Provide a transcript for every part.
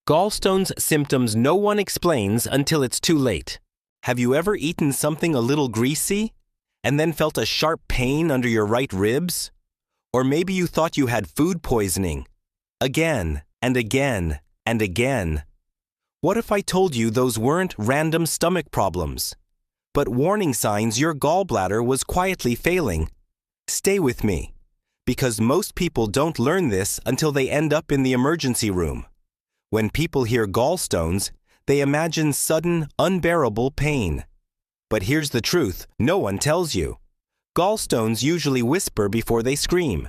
Gallstones symptoms no one explains until it's too late. Have you ever eaten something a little greasy and then felt a sharp pain under your right ribs? Or maybe you thought you had food poisoning. Again and again and again. What if I told you those weren't random stomach problems, but warning signs your gallbladder was quietly failing? Stay with me, because most people don't learn this until they end up in the emergency room. When people hear gallstones, they imagine sudden, unbearable pain. But here's the truth no one tells you. Gallstones usually whisper before they scream,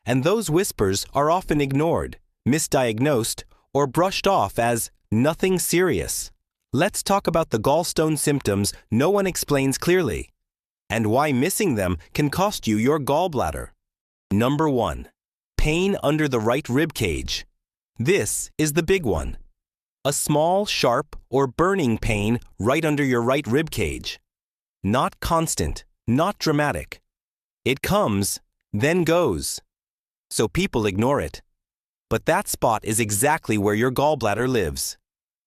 and those whispers are often ignored, misdiagnosed, or brushed off as nothing serious. Let's talk about the gallstone symptoms no one explains clearly, and why missing them can cost you your gallbladder. Number 1. Pain under the right rib cage. This is the big one. A small, sharp, or burning pain right under your right rib cage. Not constant, not dramatic. It comes, then goes. So people ignore it. But that spot is exactly where your gallbladder lives.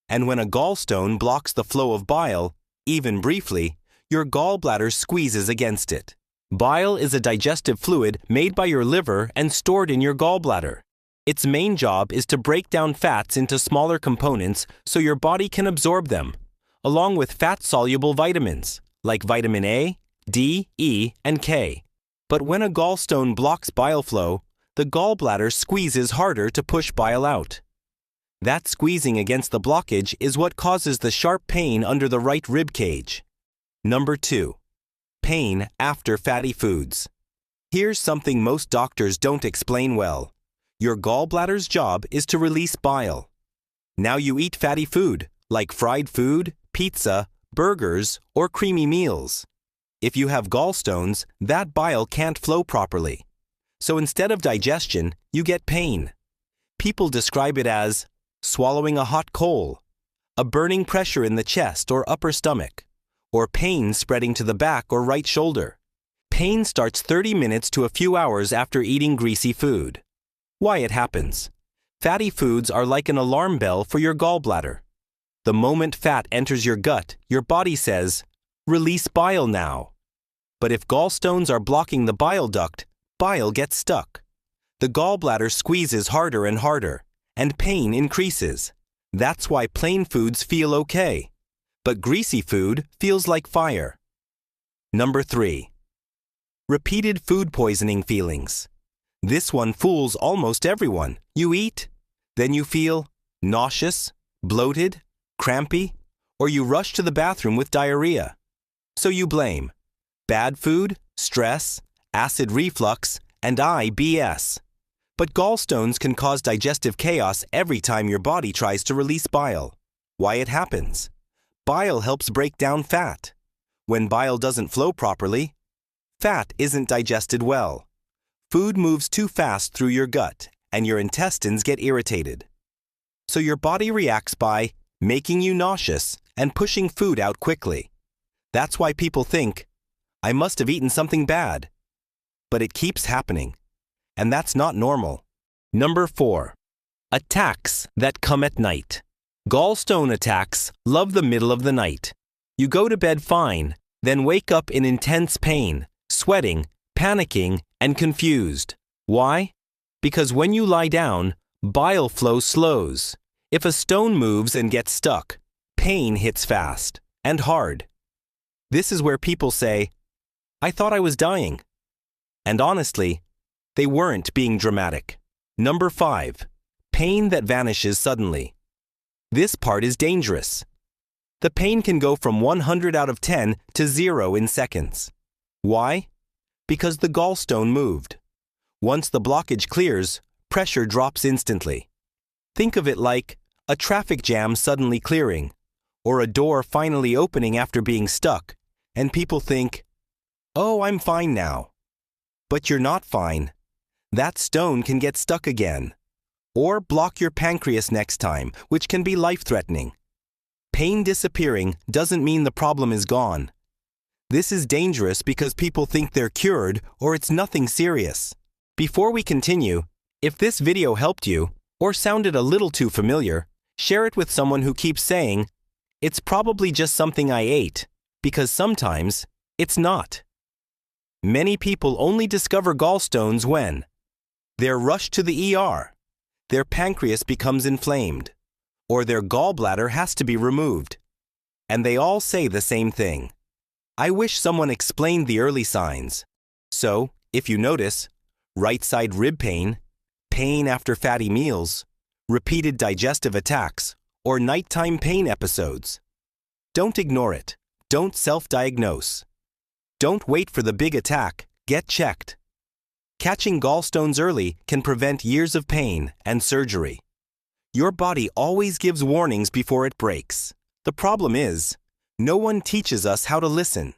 And when a gallstone blocks the flow of bile, even briefly, your gallbladder squeezes against it. Bile is a digestive fluid made by your liver and stored in your gallbladder. Its main job is to break down fats into smaller components so your body can absorb them, along with fat-soluble vitamins, like vitamin A, D, E, and K. But when a gallstone blocks bile flow, the gallbladder squeezes harder to push bile out. That squeezing against the blockage is what causes the sharp pain under the right rib cage. Number 2. Pain after fatty foods. Here's something most doctors don't explain well. Your gallbladder's job is to release bile. Now you eat fatty food, like fried food, pizza, burgers, or creamy meals. If you have gallstones, that bile can't flow properly. So instead of digestion, you get pain. People describe it as swallowing a hot coal, a burning pressure in the chest or upper stomach, or pain spreading to the back or right shoulder. Pain starts 30 minutes to a few hours after eating greasy food. Why it happens? Fatty foods are like an alarm bell for your gallbladder. The moment fat enters your gut, your body says, "Release bile now." But if gallstones are blocking the bile duct, bile gets stuck. The gallbladder squeezes harder and harder, and pain increases. That's why plain foods feel okay, but greasy food feels like fire. Number 3. Repeated food poisoning feelings. This one fools almost everyone. You eat, then you feel nauseous, bloated, crampy, or you rush to the bathroom with diarrhea. So you blame bad food, stress, acid reflux, and IBS. But gallstones can cause digestive chaos every time your body tries to release bile. Why it happens? Bile helps break down fat. When bile doesn't flow properly, fat isn't digested well. Food moves too fast through your gut, and your intestines get irritated. So your body reacts by making you nauseous and pushing food out quickly. That's why people think, I must have eaten something bad. But it keeps happening, and that's not normal. Number 4. Attacks that come at night. Gallstone attacks love the middle of the night. You go to bed fine, then wake up in intense pain, sweating, panicking, and confused. Why? Because when you lie down, bile flow slows. If a stone moves and gets stuck, pain hits fast and hard. This is where people say, I thought I was dying. And honestly, they weren't being dramatic. Number 5. Pain that vanishes suddenly. This part is dangerous. The pain can go from 100 out of 10 to 0 in seconds. Why? Because the gallstone moved. Once the blockage clears, pressure drops instantly. Think of it like a traffic jam suddenly clearing, or a door finally opening after being stuck, and people think, oh, I'm fine now. But you're not fine. That stone can get stuck again, or block your pancreas next time, which can be life-threatening. Pain disappearing doesn't mean the problem is gone. This is dangerous because people think they're cured or it's nothing serious. Before we continue, if this video helped you or sounded a little too familiar, Share it with someone who keeps saying, "It's probably just something I ate," because sometimes it's not. Many people only discover gallstones when they're rushed to the ER, their pancreas becomes inflamed, or their gallbladder has to be removed. And they all say the same thing. I wish someone explained the early signs. So, if you notice, right side rib pain, pain after fatty meals, repeated digestive attacks, or nighttime pain episodes, don't ignore it. Don't self-diagnose. Don't wait for the big attack. Get checked. Catching gallstones early can prevent years of pain and surgery. Your body always gives warnings before it breaks. The problem is, no one teaches us how to listen.